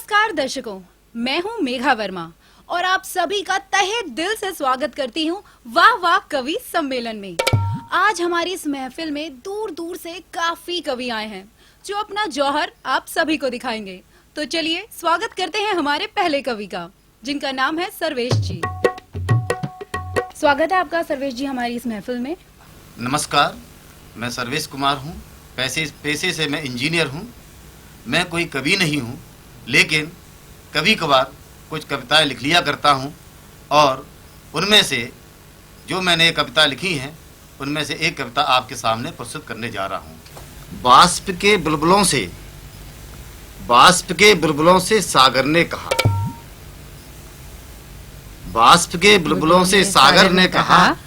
नमस्कार दर्शकों, मैं हूं मेघा वर्मा और आप सभी का तहे दिल से स्वागत करती हूं वाह वाह कवि सम्मेलन में। आज हमारी इस महफिल में दूर दूर से काफी कवि आए हैं जो अपना जौहर आप सभी को दिखाएंगे। तो चलिए स्वागत करते हैं हमारे पहले कवि का, जिनका नाम है सर्वेश जी। स्वागत है आपका सर्वेश जी हमारी इस महफिल में। नमस्कार, मैं सर्वेश कुमार हूँ। पेशे से मैं इंजीनियर हूँ। मैं कोई कवि नहीं हूँ, लेकिन कभी कभार कुछ कविताएं लिख लिया करता हूँ और उनमें से जो मैंने कविता लिखी हैं उनमें से एक कविता आपके सामने प्रस्तुत करने जा रहा हूँ। बाष्प के बुलबुलों से सागर ने कहा, बाष्प के बुलबुलों से सागर ने कहा,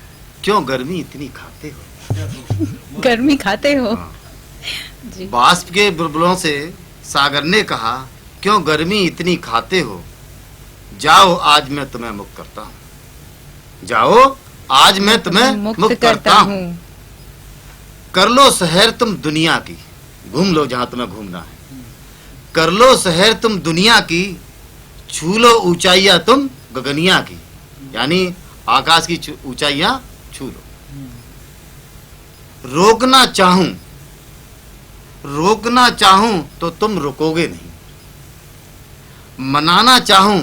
क्यों गर्मी इतनी खाते हो। गर्मी खाते हो। जी। बाष्प के बुलबुलों से सागर ने कहा, क्यों गर्मी इतनी खाते हो। जाओ आज मैं तुम्हें मुक्त करता हूँ। जाओ आज मैं तुम्हें मुक्त करता हूँ। कर लो सैर तुम दुनिया की, घूम लो जहां तुम्हें घूमना है। कर लो सैर तुम दुनिया की, छू लो ऊंचाइयां तुम गगनिया की, यानी आकाश की ऊंचाइयां छू लो। रोकना चाहूं तो तुम रुकोगे नहीं, मनाना चाहूं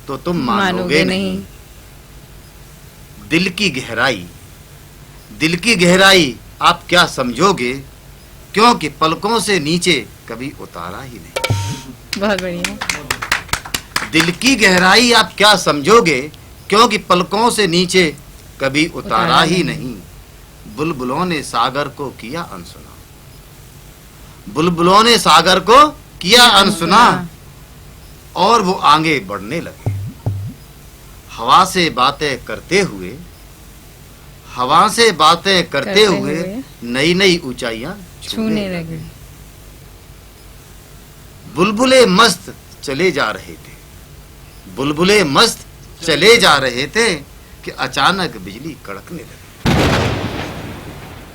तो तुम मानोगे नहीं। दिल की गहराई आप क्या समझोगे, क्योंकि पलकों से नीचे कभी उतारा ही नहीं। बहुत बढ़िया। दिल की गहराई आप क्या समझोगे, क्योंकि पलकों से नीचे कभी उतारा ही नहीं। बुलबुलों ने सागर को किया अनसुना, बुलबुलों ने सागर को किया अनसुना, और वो आगे बढ़ने लगे। हवा से बातें करते हुए नई नई ऊंचाइयां छूने लगे। बुलबुले मस्त चले जा रहे थे कि अचानक बिजली कड़कने लगी।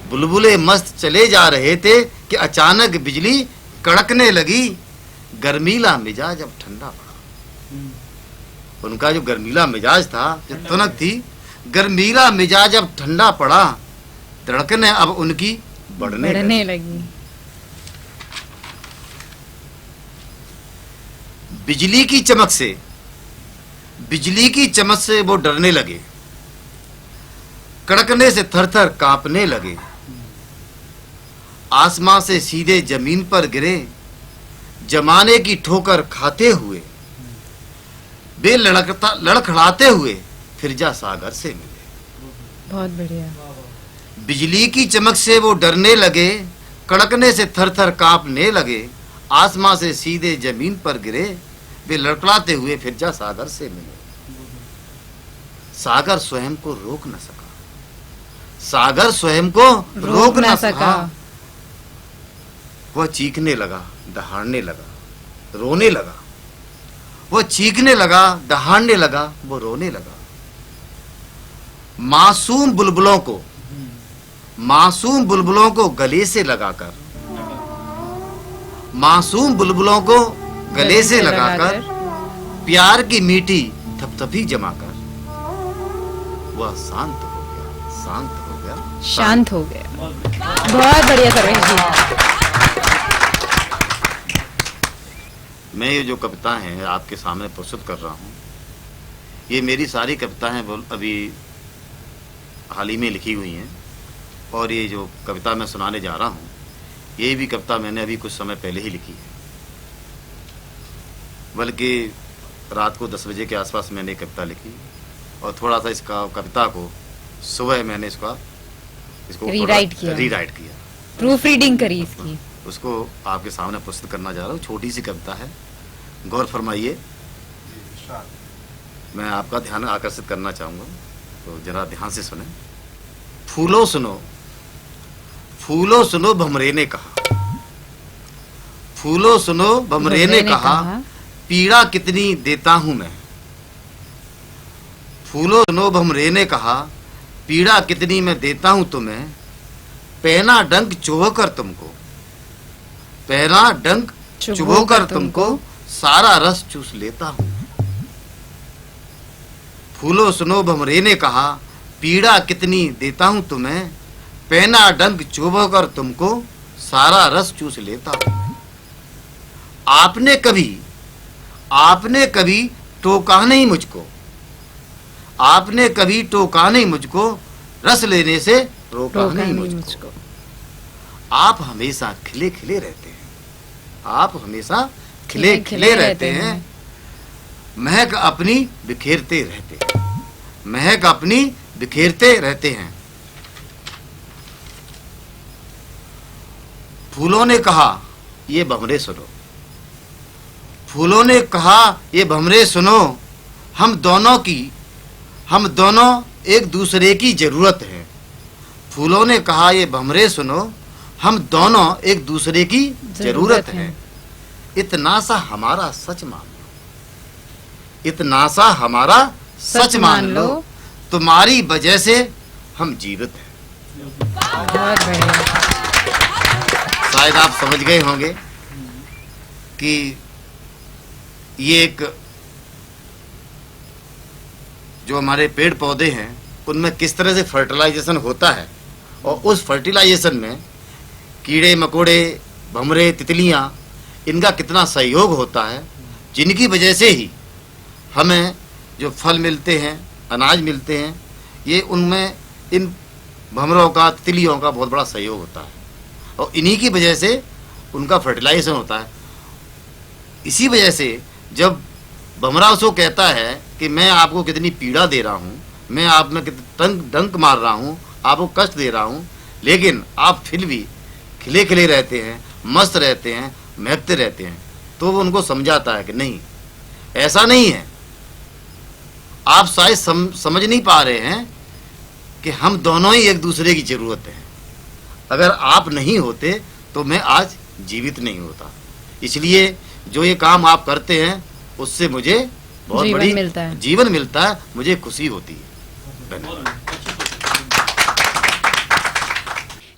बुलबुले मस्त चले जा रहे थे कि अचानक बिजली कड़कने लगी। गर्मीला मिजाज अब ठंडा पड़ा। उनका जो गर्मीला मिजाज था, जो तुनक थी, गर्मीला मिजाज अब ठंडा पड़ा। धड़कनें अब उनकी बढ़ने लगी। बिजली की चमक से वो डरने लगे, कड़कने से थर-थर कांपने लगे। आसमां से सीधे जमीन पर गिरे, जमाने की ठोकर खाते हुए वे लड़खड़ाते हुए फिरजा सागर से मिले। बहुत बढ़िया। बिजली की चमक से वो डरने लगे, कड़कने से थर-थर कांपने लगे। आसमां से सीधे जमीन पर गिरे, वे लड़खड़ाते हुए फिरजा सागर से मिले। सागर स्वयं को रोक न सका। वह चीखने लगा, दहाड़ने लगा, रोने लगा। वो चीखने लगा, दहाड़ने लगा, वो रोने लगा। मासूम बुलबुलों को गले से लगाकर, प्यार की मीठी थपथपी जमाकर, वह शांत हो गया। बहुत बढ़िया सर्वेश जी। मैं ये जो कविता हैं आपके सामने प्रस्तुत कर रहा हूँ, ये मेरी सारी कविताएं अभी हाल ही में लिखी हुई हैं। और ये जो कविता मैं सुनाने जा रहा हूँ, ये भी कविता मैंने अभी कुछ समय पहले ही लिखी है। बल्कि रात को 10 बजे के आसपास मैंने कविता लिखी और थोड़ा सा इसका कविता को सुबह मैंने इसको रीराइट किया, प्रूफ रीडिंग करी इसकी। उसको आपके सामने प्रस्तुत करना जा रहा हूँ। छोटी सी कविता है, गौर फरमाइए। मैं आपका ध्यान आकर्षित करना चाहूंगा, तो जरा ध्यान से सुने। फूलो सुनो भमरे ने कहा, पीड़ा कितनी देता हूं मैं। फूलो सुनो भमरे ने कहा, पीड़ा कितनी मैं देता हूं तुम्हें। पहना डंक चुभोकर तुमको, सारा रस चूस लेता हूँ। फूलो सुनो भंवरे ने कहा, पीड़ा कितनी देता हूँ तुम्हें, पेना डंक चुभो कर तुमको सारा रस चूस लेता हूँ। आपने कभी टोका नहीं मुझको, आपने कभी टोका नहीं मुझको, रस लेने से रोका नहीं मुझको। आप हमेशा खिले खिले रहते हैं, आप हमेशा खिले खिले रहते हैं, महक अपनी बिखेरते रहते हैं, महक अपनी बिखेरते रहते हैं। फूलों ने कहा ये भंवरे सुनो, फूलों ने कहा ये भंवरे सुनो, हम दोनों एक दूसरे की जरूरत है। फूलों ने कहा ये भंवरे सुनो, हम दोनों एक दूसरे की जरूरत है। इतना सा हमारा सच मान लो, इतना सा हमारा सच मान लो, तुम्हारी वजह से हम जीवित हैं। बहुत बढ़िया। शायद आप समझ गए होंगे कि ये एक जो हमारे पेड़ पौधे हैं उनमें किस तरह से फर्टिलाइजेशन होता है, और उस फर्टिलाइजेशन में कीड़े मकोड़े, भंवरे, तितलियां, इनका कितना सहयोग होता है, जिनकी वजह से ही हमें जो फल मिलते हैं, अनाज मिलते हैं, ये उनमें इन भंवरों का, तितलियों का बहुत बड़ा सहयोग होता है, और इन्हीं की वजह से उनका फर्टिलाइजेशन होता है। इसी वजह से जब भंवरा उसको कहता है कि मैं आपको कितनी पीड़ा दे रहा हूँ, मैं आप में डंक मार रहा हूँ, आपको कष्ट दे रहा हूँ, लेकिन आप फिर भी खिले खिले रहते हैं, मस्त रहते हैं, महकते रहते हैं, तो वो उनको समझाता है कि नहीं, ऐसा नहीं है। आप शायद समझ नहीं पा रहे हैं कि हम दोनों ही एक दूसरे की जरूरत है। अगर आप नहीं होते तो मैं आज जीवित नहीं होता। इसलिए जो ये काम आप करते हैं उससे मुझे बहुत बड़ी जीवन मिलता है, मुझे खुशी होती है। धन्यवाद।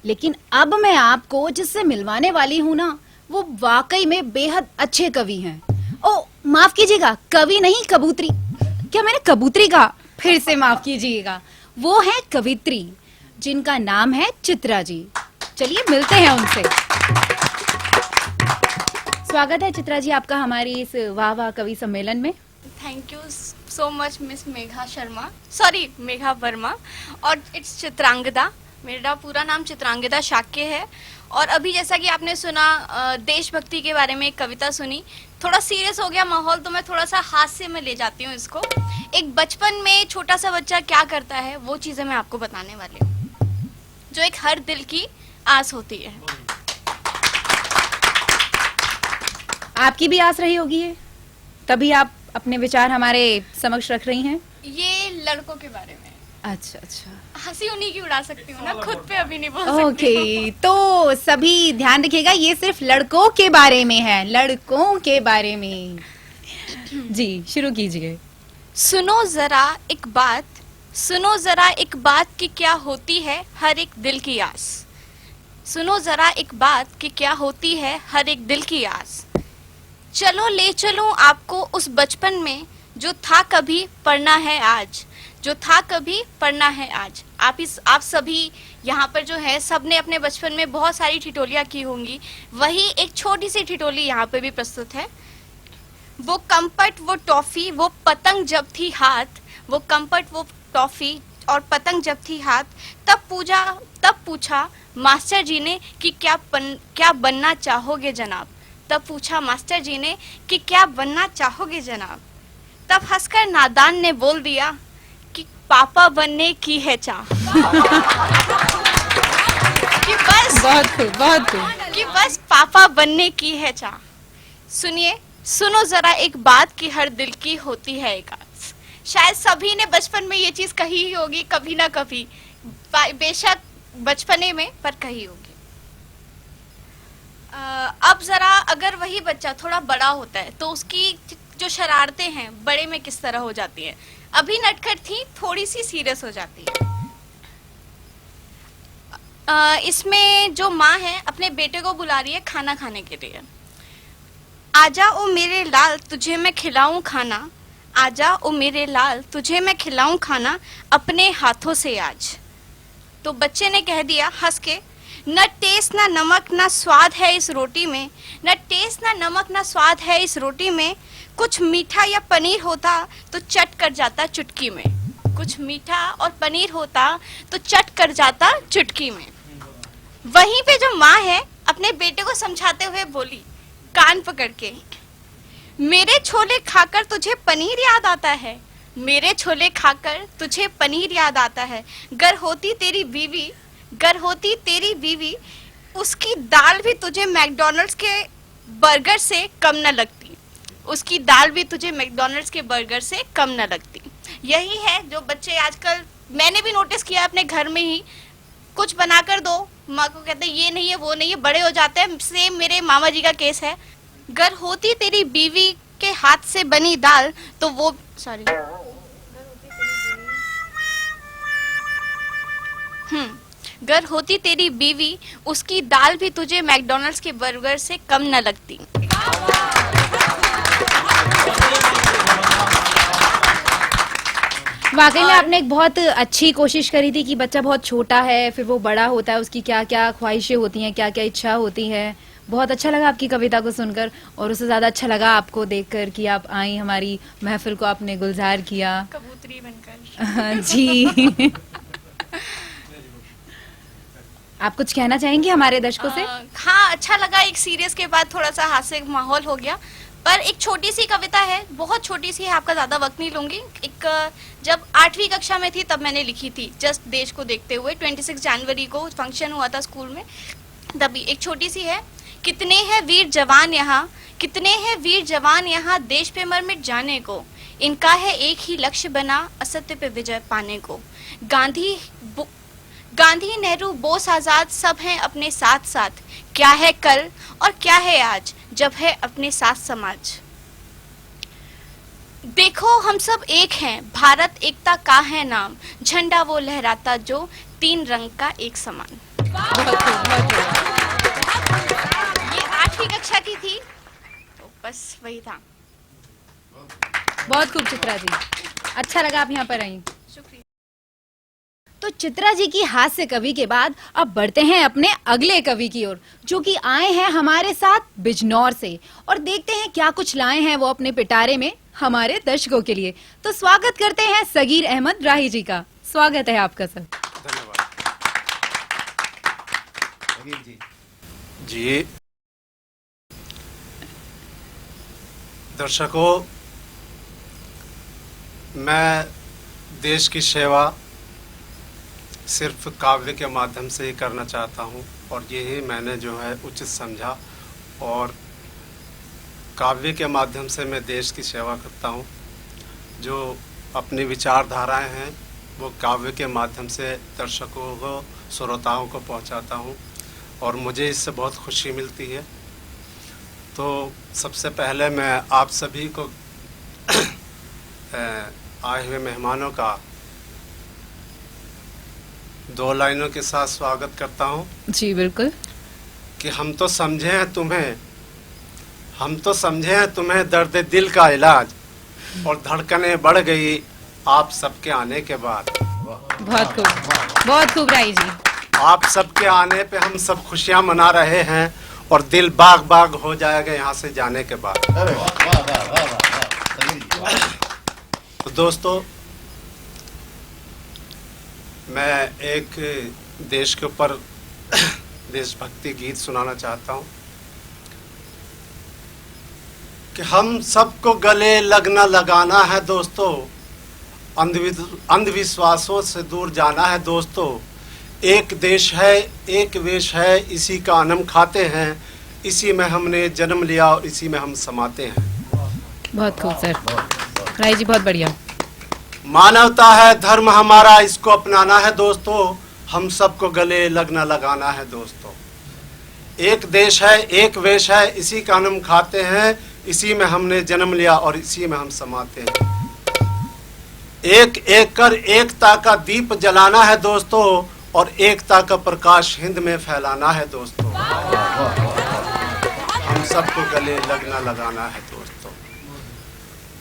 लेकिन अब मैं आपको जिससे मिलवाने वाली हूँ ना, वो वाकई में बेहद अच्छे कवि हैं। ओ माफ कीजिएगा, कवि नहीं कबूतरी। क्या मैंने कबूतरी कहा? फिर से माफ कीजिएगा। वो है कवित्री, जिनका नाम है चित्रा जी। चलिए मिलते हैं उनसे। स्वागत है चित्रा जी आपका हमारी इस वाह वाह कवि सम्मेलन में। Thank you so much miss Megha Verma, और इट्स चित्रांगदा। मेरा पूरा नाम चित्रांगदा शाक्य है। और अभी जैसा कि आपने सुना, देशभक्ति के बारे में एक कविता सुनी, थोड़ा सीरियस हो गया माहौल, तो मैं थोड़ा सा हास्य में ले जाती हूँ इसको। एक बचपन में छोटा सा बच्चा क्या करता है, वो चीज़ें मैं आपको बताने वाली हूँ, जो एक हर दिल की आस होती है। आपकी भी आस रही होगी है, तभी आप अपने विचार हमारे समक्ष रख रही हैं। ये लड़कों के बारे में। अच्छा अच्छा, हंसी उन्हीं की उड़ा सकती हूँ ना, खुद पे अभी नहीं बोल सकती। ओके, तो सभी ध्यान रखिएगा, ये सिर्फ लड़कों के बारे में है, लड़कों के बारे में। जी शुरू कीजिए। सुनो जरा एक बात, सुनो जरा एक बात कि क्या होती है हर एक दिल की आस। सुनो जरा एक बात कि क्या होती है हर एक दिल की आस। चलो ले चलूं आपको उस बचपन में जो था कभी पढ़ना है आज, जो था कभी पढ़ना है आज। आप सभी यहाँ पर जो है, सबने अपने बचपन में बहुत सारी ठिठोलियाँ की होंगी, वही एक छोटी सी ठिठोली यहाँ पे भी प्रस्तुत है। वो कंपट वो टॉफी वो पतंग जब थी हाथ, वो कंपट वो टॉफी और पतंग जब थी हाथ, तब पूछा मास्टर जी ने कि क्या बनना चाहोगे जनाब। तब पूछा मास्टर जी ने कि क्या बनना चाहोगे जनाब। तब हंसकर नादान ने बोल दिया कि पापा बनने की है चाह। कि बस बहुत खूब कि बस पापा बनने की है चाह। सुनिए, सुनो जरा एक बात कि हर दिल की होती है एक आस। शायद सभी ने बचपन में ये चीज कही ही होगी, कभी ना कभी, बेशक बचपने में, पर कही होगी। अब जरा अगर वही बच्चा थोड़ा बड़ा होता है तो उसकी जो शरारतें हैं बड़े में किस तरह हो जाती हैं। अभी नटखट थी, थोड़ी सी सीरियस हो जाती है। इसमें जो माँ है अपने बेटे को बुला रही है खाना खाने के लिए। आजा ओ मेरे लाल तुझे मैं खिलाऊं खाना, आजा ओ मेरे लाल तुझे मैं खिलाऊं खाना अपने हाथों से आज। तो बच्चे ने कह दिया हंस के, न टेस्ट ना नमक ना स्वाद है इस रोटी में, न टेस्ट ना नमक ना स्वाद है इस रोटी में, कुछ मीठा या पनीर होता तो चट कर जाता चुटकी में, कुछ मीठा और पनीर होता तो चट कर जाता चुटकी में। वहीं पे जो माँ है अपने बेटे को समझाते हुए बोली कान पकड़ के, मेरे छोले खाकर तुझे पनीर याद आता है, मेरे छोले खाकर तुझे पनीर याद आता है, गर होती तेरी बीवी, गर होती तेरी बीवी, उसकी दाल भी तुझे मैकडॉनल्ड्स के बर्गर से कम न लगती, उसकी दाल भी तुझे मैकडॉनल्ड्स के बर्गर से कम न लगती। यही है जो बच्चे आजकल, मैंने भी नोटिस किया अपने घर में ही, कुछ बनाकर दो, माँ को कहते हैं ये नहीं है वो नहीं है, बड़े हो जाते हैं। सेम मेरे मामा जी का केस है, गर होती तेरी बीवी के हाथ से बनी दाल तो वो, सॉरी, गर होती तेरी बीवी, उसकी दाल भी तुझे मैकडॉनल्ड्स के बर्गर से कम न लगती। वाकई में आपने एक बहुत अच्छी कोशिश करी थी कि बच्चा बहुत छोटा है, फिर वो बड़ा होता है, उसकी क्या क्या ख्वाहिशें होती हैं, क्या क्या इच्छा होती है। बहुत अच्छा लगा आपकी कविता को सुनकर, और उससे ज्यादा अच्छा लगा आपको देखकर कि आप आई, हमारी महफिल को आपने गुलजार किया कबूतरी बनकर। जी। आप कुछ कहना चाहेंगे हमारे दर्शकों से? हाँ, अच्छा लगा, एक सीरियस के बाद थोड़ा सा हास्य माहौल हो गया। पर एक छोटी सी कविता है, बहुत छोटी सी है, आपका ज्यादा वक्त नहीं लूंगी। एक जब 8वीं कक्षा में थी तब मैंने लिखी थी, जस्ट देश को देखते हुए। 26 जनवरी को फंक्शन हुआ था स्कूल में, तभी एक छोटी सी है। कितने हैं वीर जवान यहाँ, कितने हैं वीर जवान यहाँ, देश पे मर मिट जाने को, इनका है एक ही लक्ष्य बना, असत्य पे विजय पाने को। गांधी नेहरू बोस आजाद सब हैं अपने साथ साथ, क्या है कल और क्या है आज, जब है अपने साथ समाज। देखो हम सब एक हैं, भारत एकता का है नाम, झंडा वो लहराता जो 3 रंग का एक समान। ये 8वीं कक्षा की थी, तो बस वही था। बहुत खूब चित्रा जी, अच्छा लगा आप यहाँ पर आई। शुक्रिया। तो चित्रा जी की हास्य कवि के बाद अब बढ़ते हैं अपने अगले कवि की ओर, जो कि आए हैं हमारे साथ बिजनौर से, और देखते हैं क्या कुछ लाए हैं वो अपने पिटारे में हमारे दर्शकों के लिए। तो स्वागत करते हैं सगीर अहमद राही जी का। स्वागत है आपका सर। धन्यवाद जी। दर्शकों, मैं देश की सेवा सिर्फ काव्य के माध्यम से ही करना चाहता हूँ, और यही मैंने जो है उचित समझा, और काव्य के माध्यम से मैं देश की सेवा करता हूँ। जो अपनी विचारधाराएं हैं वो काव्य के माध्यम से दर्शकों को, श्रोताओं को पहुँचाता हूँ, और मुझे इससे बहुत खुशी मिलती है। तो सबसे पहले मैं आप सभी को आए हुए मेहमानों का 2 लाइनों के साथ स्वागत करता हूँ। जी बिल्कुल। कि हम तो समझे हैं तुम्हें, हम तो समझे हैं तुम्हें दर्द दिल का इलाज, और धड़कनें बढ़ गई आप सबके आने के बाद। बहुत खूब, बहुत खूब राही जी। आप सबके आने पे हम सब खुशियां मना रहे हैं, और दिल बाग बाग हो जाएगा यहाँ से जाने के बाद। तो दोस्तों, मैं एक देश के ऊपर देशभक्ति गीत सुनाना चाहता हूँ कि हम सबको गले लगना लगाना है दोस्तों, अंधविश्वासों से दूर जाना है दोस्तों। एक देश है, एक वेश है, इसी का अनम खाते हैं, इसी में हमने जन्म लिया और इसी में हम समाते हैं। बहुत खूब सर, राय जी बहुत बढ़िया। मानवता है धर्म हमारा, इसको अपनाना है दोस्तों, हम सबको गले लगना लगाना है दोस्तों। एक देश है, एक वेश है, इसी का अनम खाते हैं, इसी में हमने जन्म लिया और इसी में हम समाते हैं। एक एक कर एकता का दीप जलाना है दोस्तों, और एकता का प्रकाश हिंद में फैलाना है दोस्तों। हम सबको गले लगना लगाना है दोस्तों।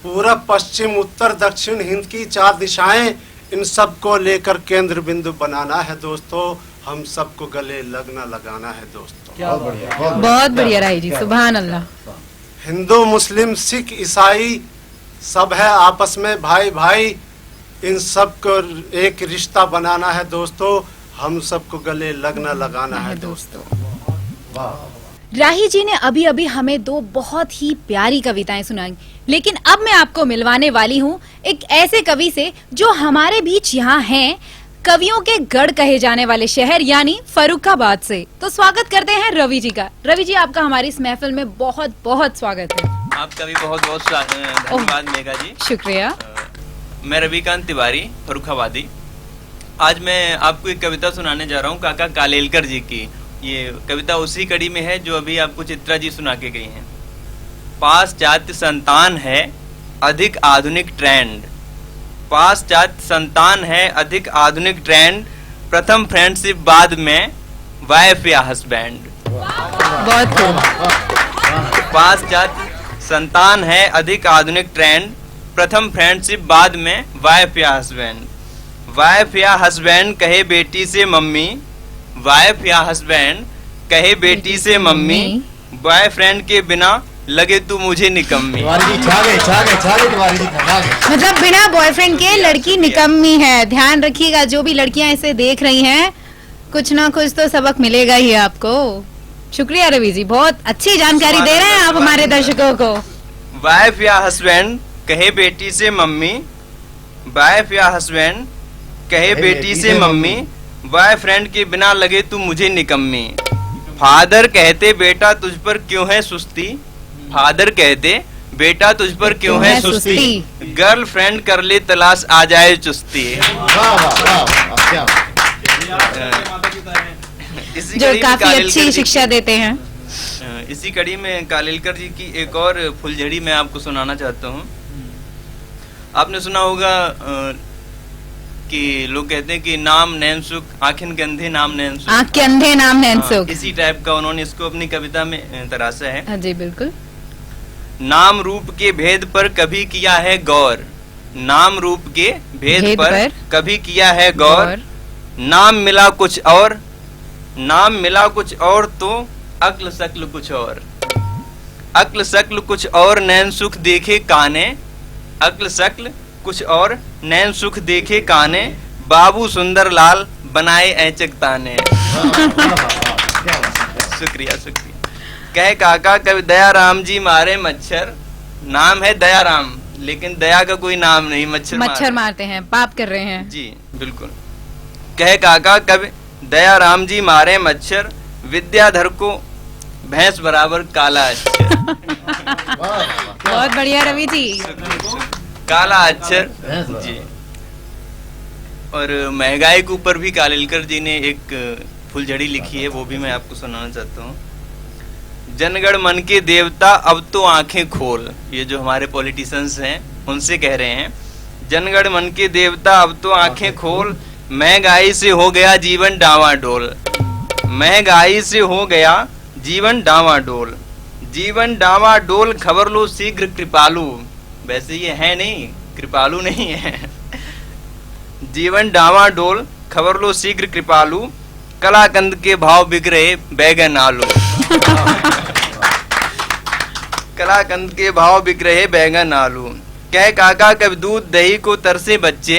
पूरब पश्चिम उत्तर दक्षिण हिंद की 4 दिशाएं, इन सबको लेकर केंद्र बिंदु बनाना है दोस्तों। हम सबको गले लगना लगाना है दोस्तों। बहुत बढ़िया राही जी, सुभान अल्लाह। हिंदू मुस्लिम सिख ईसाई सब है आपस में भाई भाई, इन सबको एक रिश्ता बनाना है दोस्तों। हम सबको गले लगना लगाना है दोस्तों। राही जी ने अभी अभी हमें 2 बहुत ही प्यारी कविताएं सुनाई, लेकिन अब मैं आपको मिलवाने वाली हूँ एक ऐसे कवि से जो हमारे बीच यहाँ हैं, कवियों के गढ़ कहे जाने वाले शहर यानी फर्रुखाबाद से। तो स्वागत करते हैं रवि जी का। रवि जी, आपका हमारी इस महफिल में बहुत बहुत स्वागत है। आपका भी बहुत बहुत धन्यवाद मेघा जी। शुक्रिया। मैं रविकांत तिवारी, फर्रुखाबादी। आज मैं आपको एक कविता सुनाने जा रहा हूँ काका कालेलकर जी की। ये कविता उसी कड़ी में है जो अभी आपको चित्रा जी सुना के गई हैं। पाश्चात्य संतान है अधिक आधुनिक ट्रेंड, पाश्चात्य संतान है अधिक आधुनिक ट्रेंड, प्रथम फ्रेंडशिप बाद में वाइफ या हस्बैंड। बहुत खूब। पाश्चात्य संतान है अधिक आधुनिक ट्रेंड, प्रथम फ्रेंडशिप बाद में वाइफ या हस्बैंड। वाइफ या हस्बैंड कहे बेटी से मम्मी, वाइफ या हस्बैंड कहे बेटी से मम्मी, बॉयफ्रेंड के बिना लगे तू मुझे निकम्मी। मतलब बिना बॉयफ्रेंड के लड़की निकम्मी है। ध्यान रखिएगा, जो भी लड़कियां इसे देख रही हैं, कुछ ना कुछ तो सबक मिलेगा ही आपको। शुक्रिया रवि जी, बहुत अच्छी जानकारी दे रहे हैं आप हमारे दर्शकों को। वाइफ या हस्बैंड कहे बेटी से मम्मी, वाइफ या हस्बैंड कहे बेटी से मम्मी, बॉयफ्रेंड के बिना लगे तू मुझे निकम्मी। फादर कहते बेटा तुझ पर क्यों है सुस्ती, फादर कहते बेटा तुझ पर क्यों है सुस्ती, गर्लफ्रेंड कर ले तलाश आ जाए चुस्ती। जो काफी अच्छी शिक्षा देते हैं। इसी कड़ी में कालेलकर जी की एक और फुलझड़ी मैं आपको सुनाना चाहता हूँ। आपने सुना होगा कि लोग कहते हैं कि नाम नैन सुख, आँखें के अंधे नाम नैन सुख, आँख के अंधे नाम नैन सुख। इसी टाइप का उन्होंने इसको अपनी कविता में तराशा है। हाँ जी, बिल्कुल। नाम रूप के भेद पर कभी किया है गौर, नाम रूप के भेद पर कभी किया है गौर, नाम मिला कुछ और, नाम मिला कुछ और तो अक्ल शक्ल कुछ और, अक्ल शक्ल कुछ और नैन सुख देखे काने, अक्ल शक्ल कुछ और नैन सुख देखे काने, बाबू सुंदर लाल बनाए ऐचक ताने। शुक्रिया शुक्रिया। कहे काका कभी दया राम जी मारे मच्छर, नाम है दया राम लेकिन दया का कोई नाम नहीं, मच्छर मारते हैं, पाप कर रहे हैं। जी बिल्कुल। कहे काका कभी दया राम जी मारे मच्छर, विद्याधर को भैंस बराबर काला अक्षर। बहुत बढ़िया रवि जी। काला अक्षर जी। और महंगाई के ऊपर भी कालेलकर जी ने एक फुलझड़ी लिखी है, वो भी मैं आपको सुनाना चाहता हूँ। जनगण मन के देवता अब तो आंखें खोल, ये जो हमारे पॉलिटिशियंस हैं उनसे कह रहे हैं, जनगण मन के देवता अब तो आंखें खोल, महंगाई से हो गया जीवन डावाडोल, महंगाई से हो गया जीवन डावाडोल, जीवन डावाडोल खबर लो शीघ्र कृपालु, वैसे ये है नहीं, कृपालु नहीं है, जीवन डावाडोल खबर लो शीघ्र कृपालु, कलाकंद के भाव बिक रहे बैगन आलू। कलाकंद के भाव बिक रहे बैगन आलू। कह काका कभी दूध दही को तरसे बच्चे,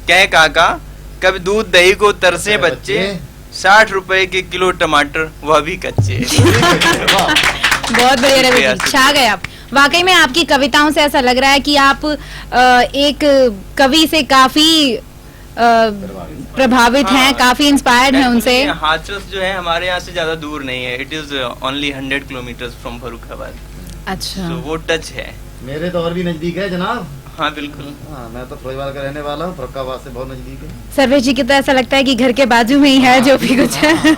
कह काका कभी दूध दही को तरसे बच्चे, 60 रुपए के किलो टमाटर वह भी कच्चे। बहुत बढ़िया रवि जी, छा गए आप। वाकई में आपकी कविताओं से ऐसा लग रहा है कि आप एक कवि से काफी प्रभावित हैं, काफी इंस्पायर्ड हैं उनसे। हाथरस जो है हमारे यहाँ से ज्यादा दूर नहीं है, it is only 100 kilometre from Farrukhabad. अच्छा, तो वो टच है। मेरे तो और भी नजदीक है जनाब। हाँ बिल्कुल। हाँ, मैं तो फरीदाबाद का रहने वाला हूँ, फर्रुखाबाद से बहुत नजदीक है। सर्वेश जी की तो ऐसा लगता है कि घर के बाजू में ही है जो भी कुछ है।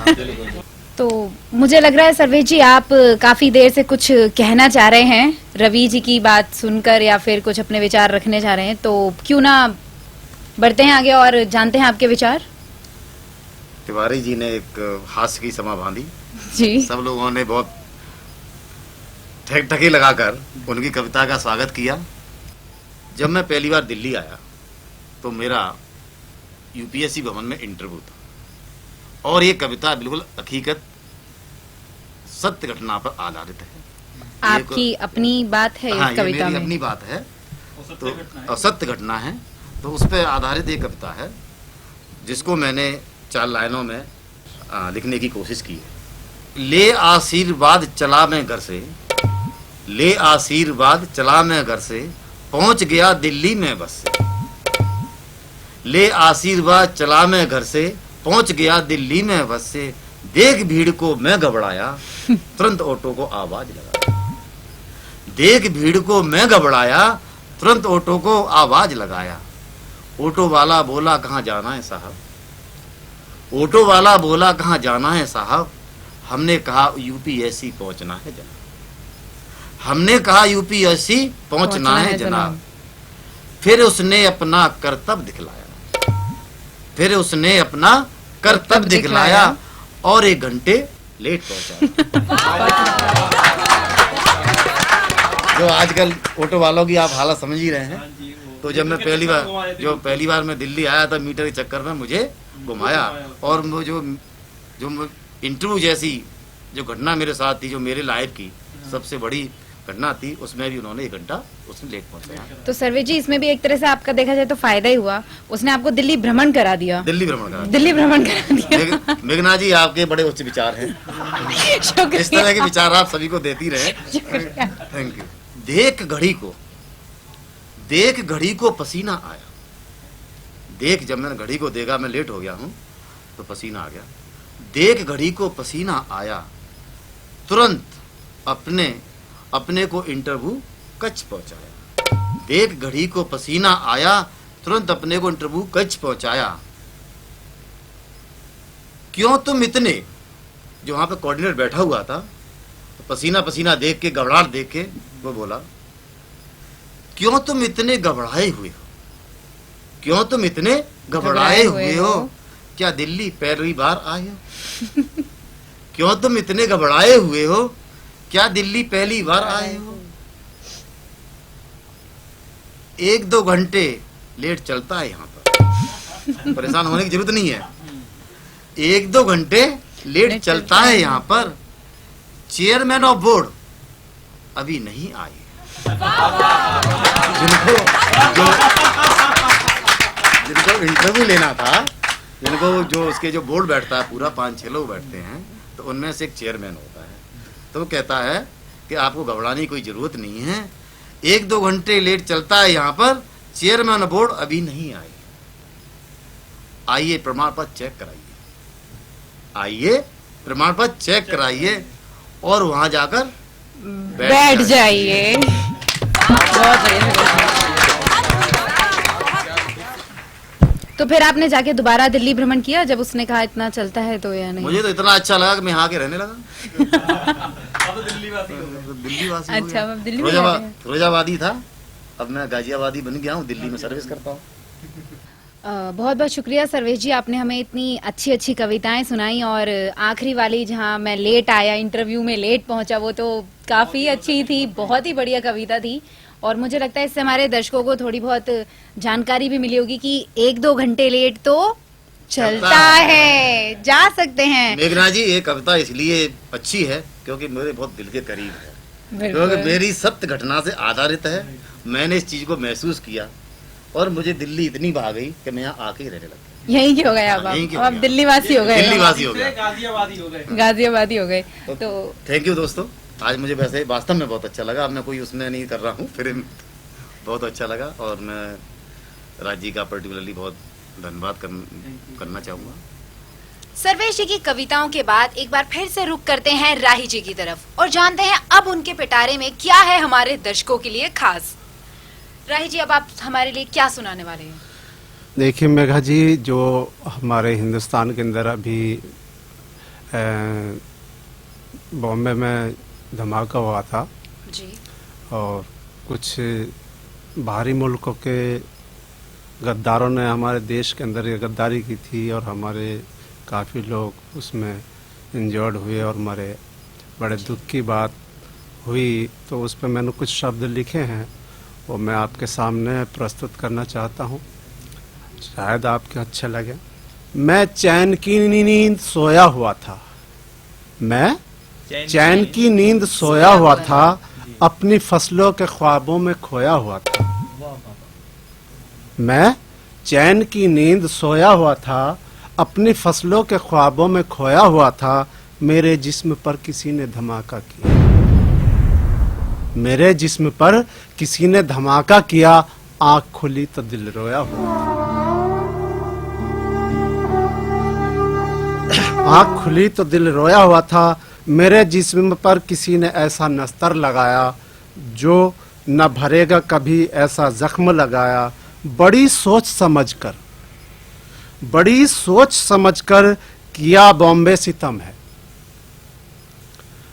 तो मुझे लग रहा है सर्वेश जी आप काफी देर से कुछ कहना चाह रहे हैं रवि जी की बात सुनकर, या फिर कुछ अपने विचार रखने चाह रहे हैं, तो क्यों ना बढ़ते हैं आगे और जानते हैं आपके विचार। तिवारी जी ने एक हास्य की समा बांधी जी। सब लोगों ने बहुत ठकठकी लगाकर उनकी कविता का स्वागत किया। जब मैं पहली बार दिल्ली आया तो मेरा यूपीएससी भवन में इंटरव्यू था और ये कविता बिल्कुल हकीकत सत्य घटना पर आधारित है। आपकी अपनी बात है हाँ, इस ये कविता मेरी में? अपनी बात है, तो सत्य घटना है, तो उस पर आधारित ये कविता है जिसको मैंने 4 लाइनों में लिखने की कोशिश की है। ले आशीर्वाद चला मैं घर से, ले आशीर्वाद चला मैं घर से, पहुंच गया दिल्ली में बस से। ले आशीर्वाद चला मैं घर से, पहुंच गया दिल्ली में बस से। देख भीड़ को मैं घबराया, तुरंत ऑटो को आवाज लगाया। देख भीड़ को मैं घबराया, तुरंत ऑटो को आवाज लगाया। ऑटो वाला बोला कहाँ जाना है साहब। ऑटो वाला बोला कहाँ जाना है साहब। हमने कहा यूपीएससी पहुंचना है जनाब। हमने कहा यूपीएससी पहुंचना है जनाब। फिर उसने अपना कर्तव्य दिखलाया, फिर उसने अपना कर्तव्य दिखलाया और 1 घंटे लेट पहुंचा। जो आजकल ऑटो वालों की आप हालत समझ ही रहे हैं। तो जब मैं पहली बार मैं दिल्ली आया था, मीटर के चक्कर में मुझे घुमाया और वो जो इंटरव्यू जैसी जो घटना मेरे साथ थी, जो मेरे लाइफ की सबसे बड़ी घटना थी, उसमें भी उन्होंने 1 घंटा उसमें लेट पहुंचाया। तो सर्वे जी, इसमें भी एक तरह से आपका देखा जाए तो फायदा ही हुआ, उसने आपको दिल्ली भ्रमण करा दिया। दिल्ली भ्रमण करा दिल्ली भ्रमण करा दिया। मेघना जी, आपके बड़े उच्च विचार हैं। शुक्रिया। इस तरह के विचार आप सभी को देती रहे। Thank you. देख घड़ी को पसीना आया। देख, जब मैंने घड़ी को देखा, मैं लेट हो गया हूं तो पसीना आ गया। देख घड़ी को पसीना आया, तुरंत अपने को इंटरव्यू कच्छ पहुंचाया। देख घड़ी को पसीना आया, तुरंत अपने को इंटरव्यू कच्छ पहुंचाया। क्यों तुम इतने, जो वहां पे कोऑर्डिनेटर बैठा हुआ था, तो पसीना पसीना देख के, घबराहट देख के वो बोला, क्यों तुम इतने घबराए हुए हो। क्यों तुम इतने घबराए हुए हो। क्या दिल्ली पहली बार आए हो। क्यों तुम इतने घबराए हुए हो। क्या दिल्ली पहली बार आए हो। 1-2 घंटे लेट चलता है यहाँ पर। परेशान होने की जरूरत नहीं है। 1-2 घंटे लेट चलता है यहाँ पर। चेयरमैन ऑफ बोर्ड अभी नहीं आए। जिनको इंटरव्यू लेना था, जिनको जो उसके जो बोर्ड बैठता है, पूरा 5-6 लोग बैठते हैं, तो उनमें से एक चेयरमैन होता है। तो वो कहता है कि आपको घबराने की कोई जरूरत नहीं है। 1-2 घंटे लेट चलता है यहाँ पर। चेयरमैन बोर्ड अभी नहीं आए। आइए प्रमाण पत्र चेक कराइए। आइए प्रमाण पत्र चेक कराइए और वहां जाकर बैठ जाइए। बहुत बढ़िया। तो फिर आपने जाके दोबारा दिल्ली भ्रमण किया जब उसने कहा इतना चलता है तो, या नहीं? मुझे तो इतना अच्छा लगा कि मैं यहाँ के रहने लगा। अब दिल्ली वासी। अच्छा, अब दिल्ली फिरोजाबादी था, अब मैं गाजियाबादी बन गया हूँ, दिल्ली में सर्विस करता हूँ। बहुत बहुत शुक्रिया सर्वेश जी, आपने हमें इतनी अच्छी अच्छी कविताएं सुनाई। और आखिरी वाली, जहां मैं लेट आया, इंटरव्यू में लेट पहुंचा, वो तो काफी अच्छी थी, बहुत ही बढ़िया कविता थी। और मुझे लगता है इससे हमारे दर्शकों को थोड़ी बहुत जानकारी भी मिली होगी कि 1-2 घंटे लेट तो चलता है, जा सकते हैं। मेघना जी, ये कविता इसलिए अच्छी है क्योंकि मेरे बहुत दिल के करीब है, क्योंकि मेरी सत्य घटना से आधारित है। मैंने इस चीज को महसूस किया और मुझे दिल्ली इतनी भा गई कि मैं यहाँ आके ही रहने लगा। यहीं के हो गए आप दिल्ली वासी हो गए। दिल्ली वासी हो गए, गाजियाबादी हो गए। तो थैंक यू दोस्तों। आज मुझे वैसे वास्तव में बहुत अच्छा लगा। अब मैं कोई उसमें नहीं कर रहा हूँ, फिर बहुत अच्छा लगा और मैं राज जी का पर्टिकुलरली बहुत धन्यवाद करना चाहूँगा। सर्वेश जी की कविताओं के बाद एक बार फिर से रुख करते हैं राही जी की तरफ और जानते हैं अब उनके पिटारे में क्या है हमारे दर्शकों के लिए खास। राही जी, अब आप हमारे लिए क्या सुनाने वाले हैं? देखिए मेघा जी, जो हमारे हिंदुस्तान के अंदर अभी बॉम्बे में धमाका हुआ था जी, और कुछ बाहरी मुल्कों के गद्दारों ने हमारे देश के अंदर ये गद्दारी की थी और हमारे काफ़ी लोग उसमें इंजर्ड हुए और मरे। बड़े दुख की बात हुई तो उस पर मैंने कुछ शब्द लिखे हैं, वो मैं आपके सामने प्रस्तुत करना चाहता हूँ, शायद आपके अच्छे लगे। मैं चैन की नींद सोया हुआ था, मैं चैन की नींद सोया हुआ था, अपनी फसलों के ख्वाबों में खोया हुआ था। मैं चैन की नींद सोया हुआ था, अपनी फसलों के ख्वाबों में खोया हुआ था। मेरे जिस्म पर किसी ने धमाका किया, मेरे जिस्म पर किसी ने धमाका किया। आंख खुली तो दिल रोया हुआ था, आंख खुली तो दिल रोया हुआ था। मेरे जिस्म पर किसी ने ऐसा नस्तर लगाया जो न भरेगा कभी, ऐसा जख्म लगाया। बड़ी सोच समझकर, बड़ी सोच समझकर किया बॉम्बे सितम है,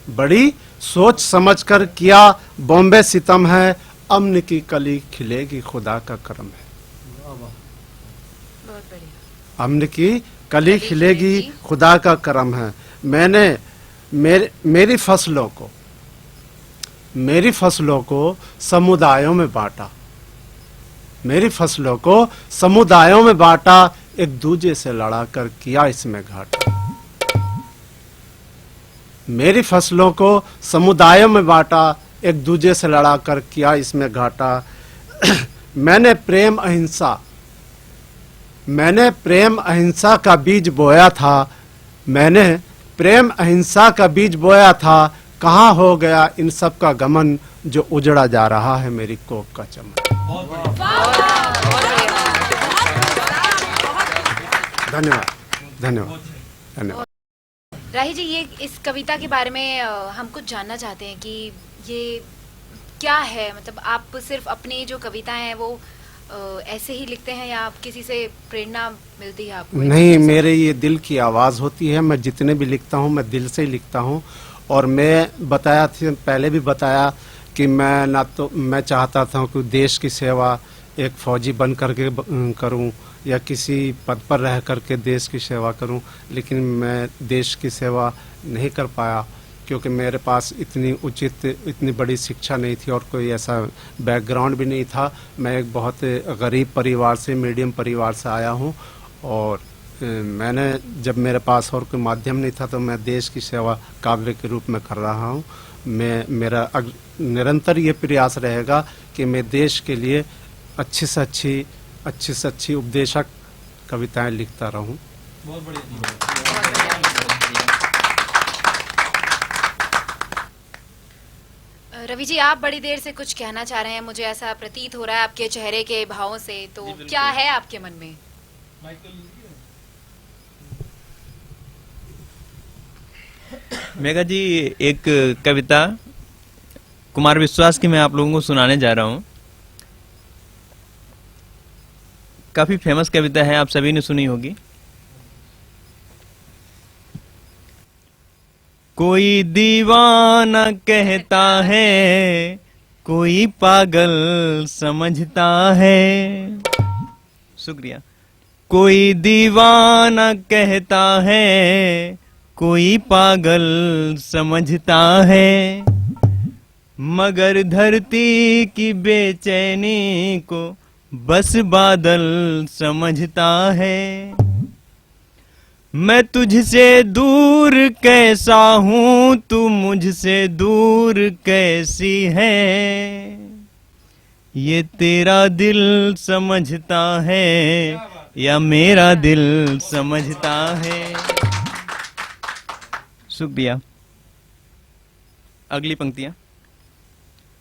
बड़ी सोच समझकर किया बॉम्बे सितम है। अमन की कली खिलेगी खुदा का करम है, बहुत बढ़िया। अमन की कली खिलेगी खुदा का करम है। मैंने मेरी फसलों को समुदायों में बांटा, मेरी फसलों को समुदायों में बांटा। एक दूजे से लड़ाकर किया इसमें घाटा, मेरी फसलों को समुदायों में बांटा, एक दूजे से लड़ाकर किया इसमें घाटा। मैंने प्रेम अहिंसा का बीज बोया था, मैंने प्रेम अहिंसा का बीज बोया था। कहाँ हो गया इन सब का गमन, जो उजड़ा जा रहा है मेरी कोक का चमन। धन्यवाद, धन्यवाद, धन्यवाद। राही जी, ये इस कविता के बारे में हम कुछ जानना चाहते हैं कि ये क्या है। मतलब आप सिर्फ अपनी जो कविताएं हैं वो ऐसे ही लिखते हैं या आप किसी से प्रेरणा मिलती है आपको? नहीं, मेरे ये दिल की आवाज़ होती है। मैं जितने भी लिखता हूँ मैं दिल से ही लिखता हूँ। और मैं बताया थी, पहले भी बताया कि मैं चाहता था कि देश की सेवा एक फौजी बन करके करूं या किसी पद पर रह करके देश की सेवा करूं, लेकिन मैं देश की सेवा नहीं कर पाया क्योंकि मेरे पास इतनी बड़ी शिक्षा नहीं थी और कोई ऐसा बैकग्राउंड भी नहीं था। मैं एक बहुत गरीब परिवार से, मीडियम परिवार से आया हूं और मैंने जब मेरे पास और कोई माध्यम नहीं था तो मैं देश की सेवा काव्य के रूप में कर रहा हूं। मेरा निरंतर ये प्रयास रहेगा कि मैं देश के लिए अच्छी से अच्छी उपदेशक कविताएं लिखता रहूं। बहुत बढ़िया। रवि जी, आप बड़ी देर से कुछ कहना चाह रहे हैं, मुझे ऐसा प्रतीत हो रहा है आपके चेहरे के भावों से। तो क्या है आपके मन में? मेघा जी, एक कविता कुमार विश्वास की मैं आप लोगों को सुनाने जा रहा हूं। काफी फेमस कविता है, आप सभी ने सुनी होगी। कोई दीवाना कहता है, कोई पागल समझता है। शुक्रिया। कोई दीवाना कहता है, कोई पागल समझता है, मगर धरती की बेचैनी को बस बादल समझता है। मैं तुझसे दूर कैसा हूँ, तू मुझसे दूर कैसी है, ये तेरा दिल समझता है या मेरा दिल समझता है। शुक्रिया। अगली पंक्तियां।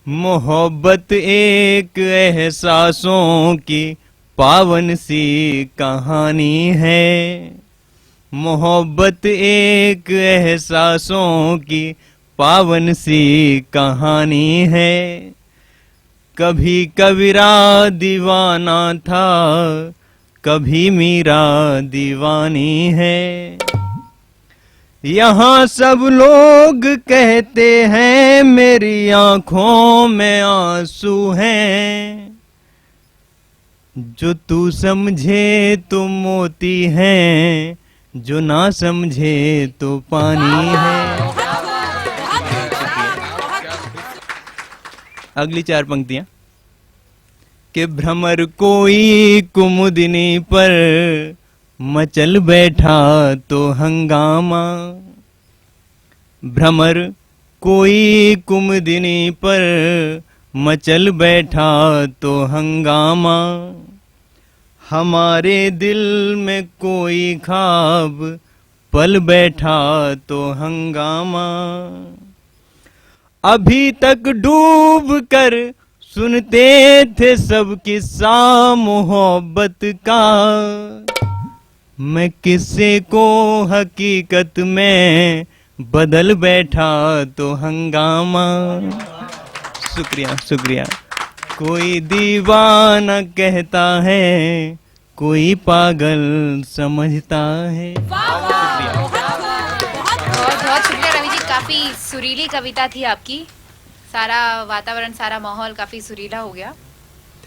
मोहब्बत एक एहसासों की पावन सी कहानी है, मोहब्बत एक एहसासों की पावन सी कहानी है। कभी कबीरा दीवाना था, कभी मीरा दीवानी है। यहाँ सब लोग कहते हैं मेरी आंखों में आंसू हैं, जो तू समझे तो मोती हैं, जो ना समझे तो पानी है। अगली 4 पंक्तियां कि भ्रमर कोई कुमुदिनी पर मचल बैठा तो हंगामा। भ्रमर कोई कुमुदिनी पर मचल बैठा तो हंगामा। हमारे दिल में कोई ख्वाब पल बैठा तो हंगामा। अभी तक डूब कर सुनते थे सब किस्सा मोहब्बत का, मैं किस्से को हकीकत में बदल बैठा तो हंगामा। शुक्रिया शुक्रिया। कोई दीवाना कहता है, कोई पागल समझता है। बहुत बहुत शुक्रिया रवि जी, काफी सुरीली कविता थी आपकी। सारा वातावरण, सारा माहौल काफी सुरीला हो गया।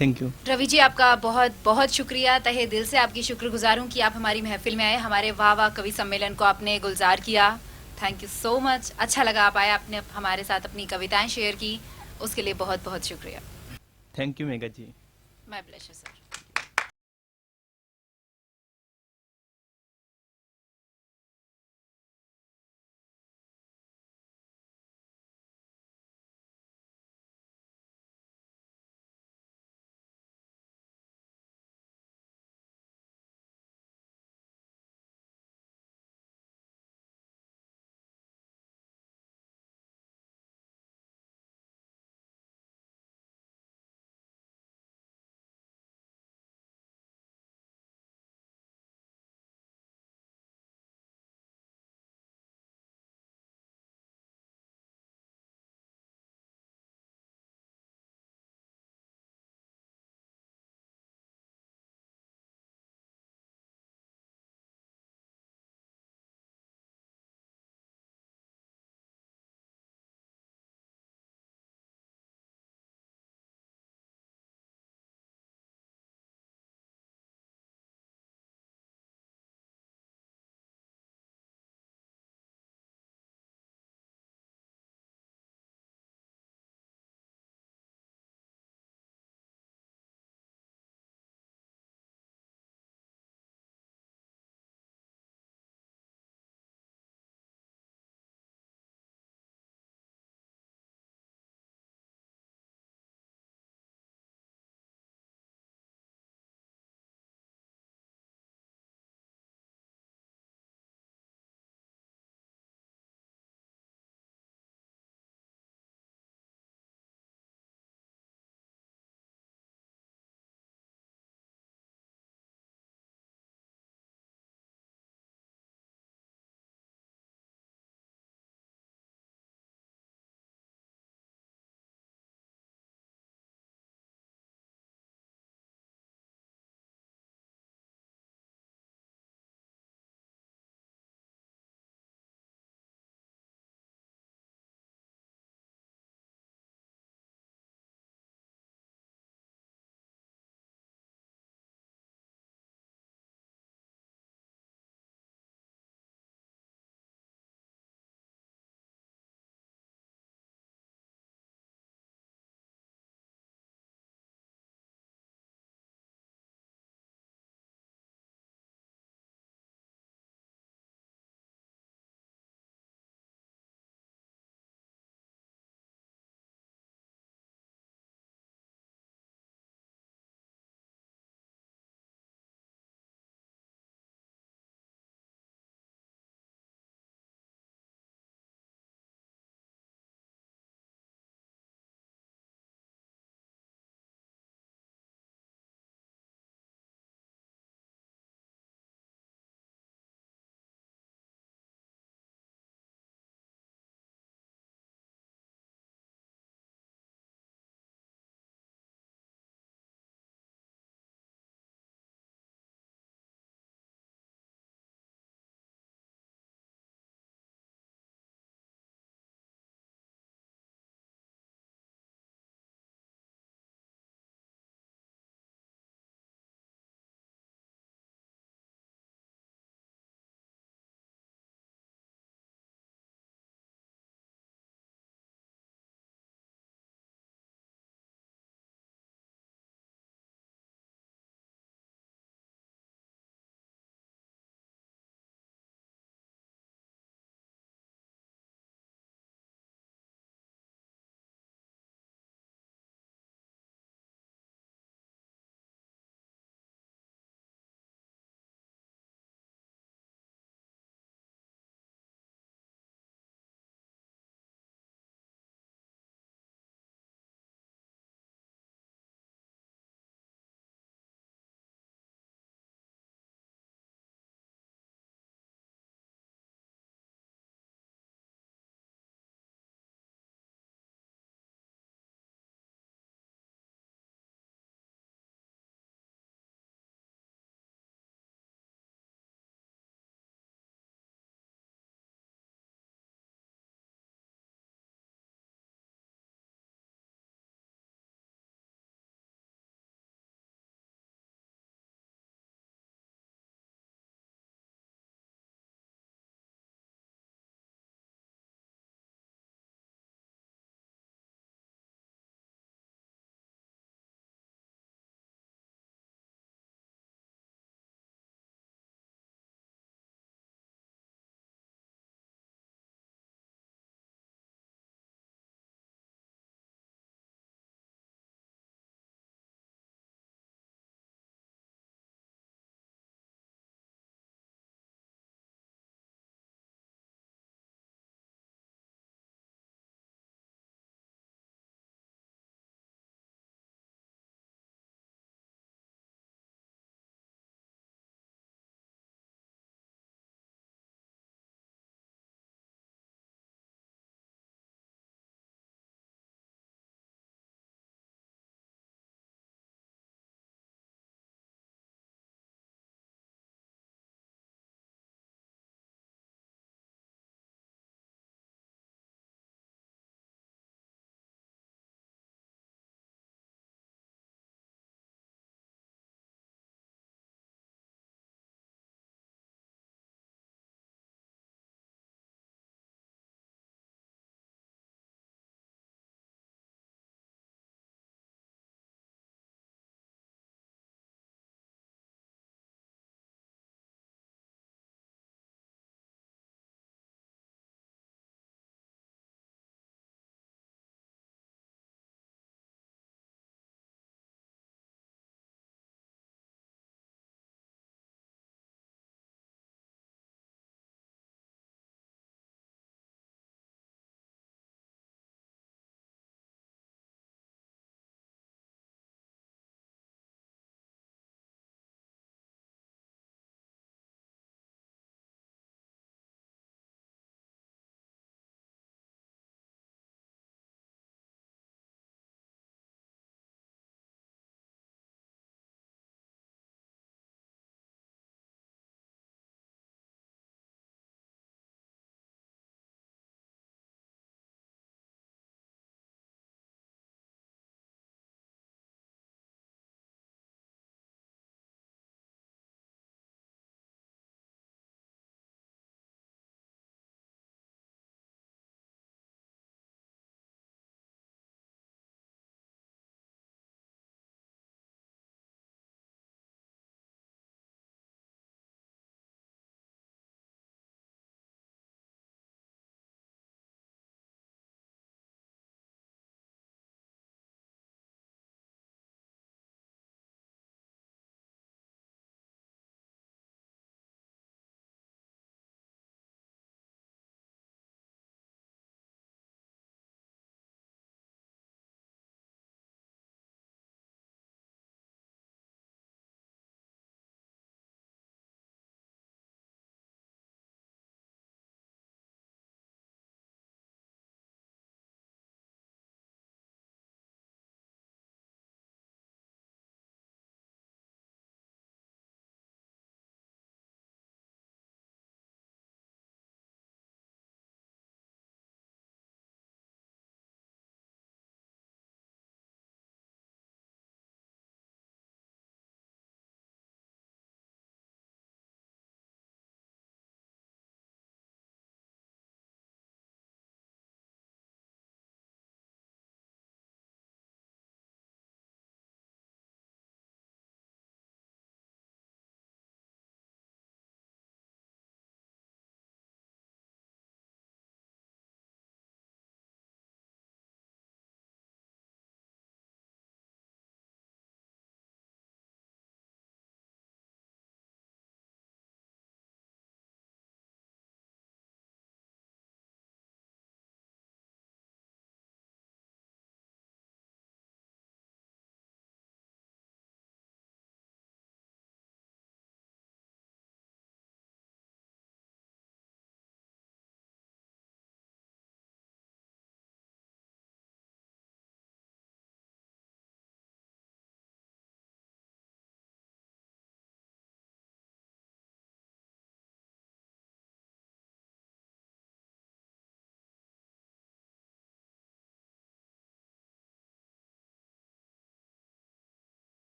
Thank you. रवि जी, आपका बहुत बहुत शुक्रिया। तहे दिल से आपकी शुक्रगुजार हूँ कि आप हमारी महफिल में आए, हमारे वाह वाह कवि सम्मेलन को आपने गुलजार किया। Thank you so much. अच्छा लगा आप आए, आपने हमारे साथ अपनी कविताएं शेयर की, उसके लिए बहुत बहुत शुक्रिया। Thank you Megha ji. My pleasure sir.